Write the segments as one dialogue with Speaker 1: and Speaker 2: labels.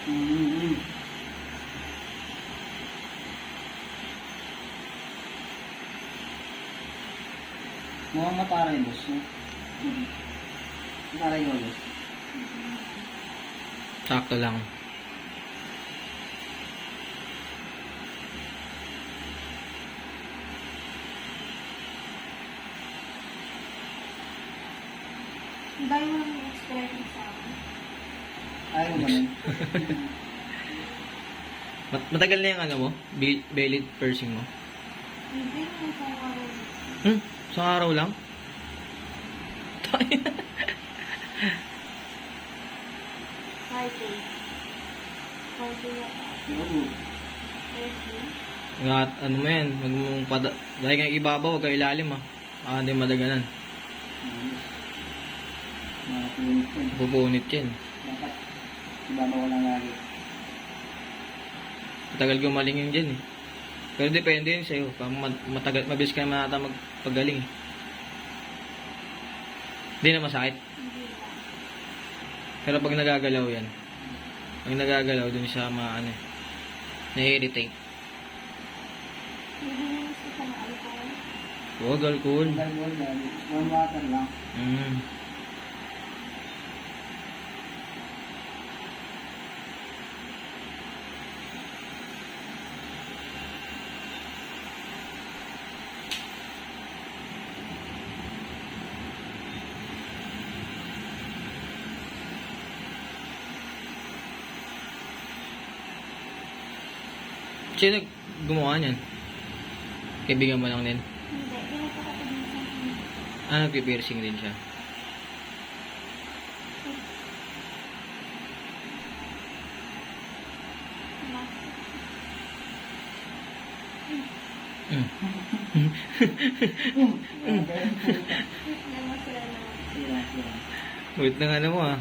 Speaker 1: Mm-hmm. Mukhang mataray, boss. No? Mataray ko, boss.
Speaker 2: Sakto lang.
Speaker 3: Dahil mo naman yung experience sa akin.
Speaker 1: Ayaw mo ganun.
Speaker 2: Matagal na yung ano mo? Belly piercing mo?
Speaker 3: Hindi mo sa araw.
Speaker 2: Isang araw lang?
Speaker 3: 5 days. 5 days yata.
Speaker 1: Oo.
Speaker 3: 30.
Speaker 2: Nga, ano mo yan? Dahil kang ibabaw, huwag ka ilalim ah. Hindi madaganan.
Speaker 1: Makapunit ko.
Speaker 2: Pupunit yan.
Speaker 1: Dapat ibabaw lang lagi.
Speaker 2: Matagal gumaling yun dyan eh. Pero depende yun sa'yo. Mabilis ka naman ata magpagaling. Hindi na masakit.
Speaker 3: Hindi lang.
Speaker 2: Pero pag nagagalaw yan, pag nagagalaw dun sa mga ano, na-irritate.
Speaker 3: Hindi naman sa na alcohol.
Speaker 2: Huwag alcohol.
Speaker 1: Alcohol lagi. Warm water lang.
Speaker 2: Sino gumawa niyan? Kaibigan mo lang din?
Speaker 3: Hindi. Pinagkakatabi sa akin.
Speaker 2: Nagpi-piercing din siya.
Speaker 1: Sira.
Speaker 2: Wait ng ano mo ah.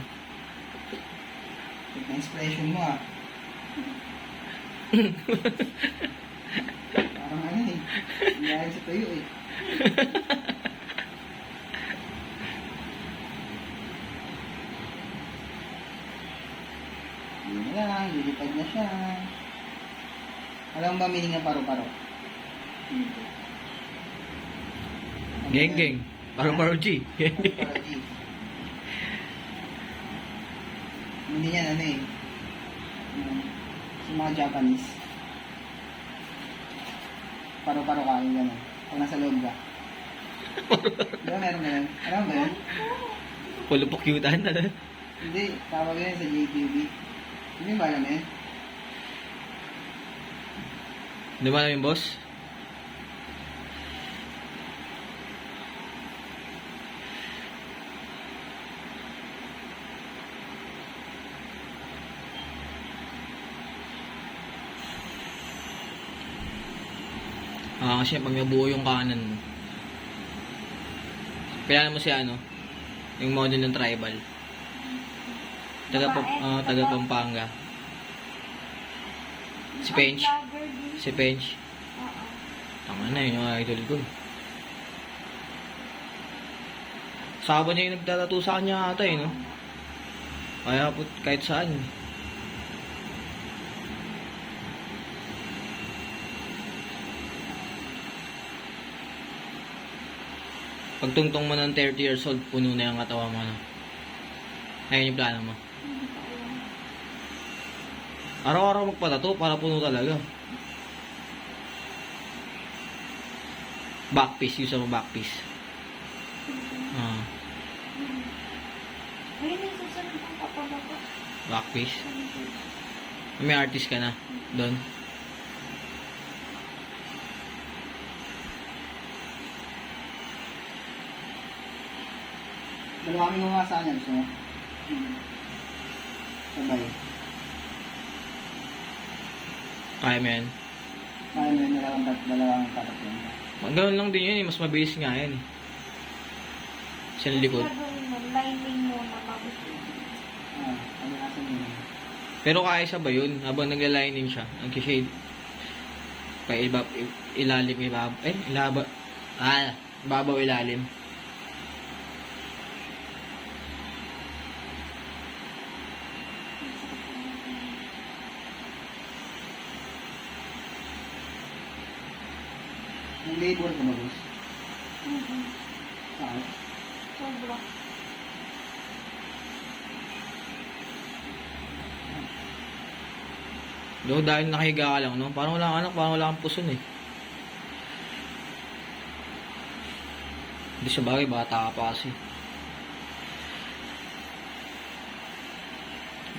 Speaker 1: Ito ang expression mo ah. Parang ano eh. Dahil sa tuyo eh. Yun na lang, lilipad na siya. Alam mo ba meaning ng paro-paro?
Speaker 3: Hindi.
Speaker 2: Geng-geng. Paro-paro G.
Speaker 1: Paro-paro G. Hindi niya ano eh. Sa mga Japanese. Paro-paro ka yung gano'n. Pag nasa loob ka. Di ba meron gano'n? Alam mo ba yun?
Speaker 2: Pulupok yutan na.
Speaker 1: Hindi, tawag yun sa JQB. Hindi ba alam yun?
Speaker 2: Di ba alam yung boss? Kasi pag nabuo yung kanan mo. Kailangan mo siya ano, yung model ng tribal. Taga Pampanga. Si Pench.
Speaker 3: Vlogger din.
Speaker 2: Si Pench.
Speaker 3: Oo.
Speaker 2: Tama na yun yung idol ko. Saba niya yung nagtatato sa kanya ata eh, no? Kaya po kahit saan. Pagtungtong mo ng 30 years old, puno na yung katawa mo, no? Ayun yung plano mo.
Speaker 3: Hindi ko alam.
Speaker 2: Araw-araw magpatato para puno talaga. Backpiece, use mo backpiece.
Speaker 3: Ayun yung susunod ang kapalaga.
Speaker 2: Backpiece. May artist ka na doon.
Speaker 1: Dalawa kami mga saan yan. So, sabay.
Speaker 2: Kaya mo yan.
Speaker 1: Kaya mo yun, dalawang tatak yun.
Speaker 2: Ganoon lang din yun eh. Mas mabilis nga yan eh. Sa likod.
Speaker 3: Gagawin mo, lining mo na mabuti.
Speaker 1: Ano nasa mo yun?
Speaker 2: Pero kaya sa ba yun? Habang nagla-lining siya. Ang shade. Ilalim, ibabaw. Ibabaw, ilalim.
Speaker 1: Yung labor ko mag
Speaker 3: Mm-hmm.
Speaker 1: Saan?
Speaker 3: Sobra.
Speaker 2: Do, dahil nakahiga ka lang, no? Parang wala kang anak, parang wala kang puson eh. Hindi sa bagay, bata ka pa kasi.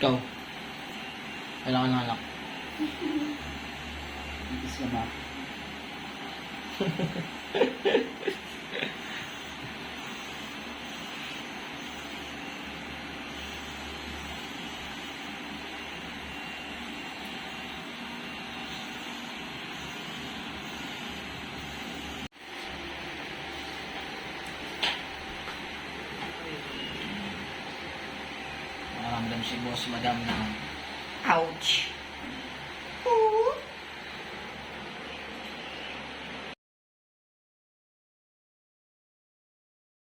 Speaker 2: Ikaw, wala kang anak.
Speaker 1: Itis ka ba?
Speaker 2: Nakaramdam si boss, madam na.
Speaker 1: Ouch!